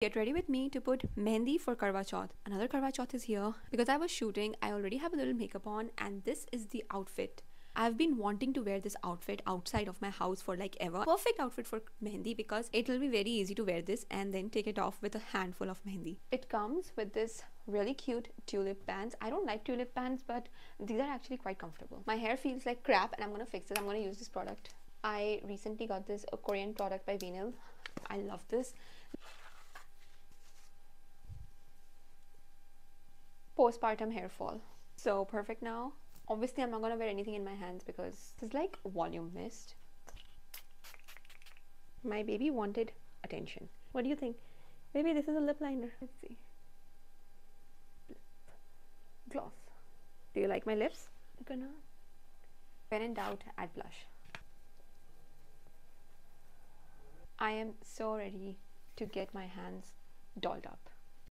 Get ready with me to put mehndi for Karwa Chauth. Another Karwa Chauth is here. Because I was shooting, I already have a little makeup on, and this is the outfit. I've been wanting to wear this outfit outside of my house for like ever. Perfect outfit for mehndi because it will be very easy to wear this and then take it off with a handful of mehndi. It comes with this really cute tulip pants. I don't like tulip pants, but these are actually quite comfortable. My hair feels like crap and I'm gonna fix it. I'm gonna use this product. I recently got this a Korean product by Venil. I love this. Postpartum hair fall. So perfect now. Obviously, I'm not gonna wear anything in my hands because this is like volume mist. My baby wanted attention. What do you think? Maybe this is a lip liner. Let's see. Lip gloss. Do you like my lips? Gonna. When in doubt, add blush. I am so ready to get my hands dolled up.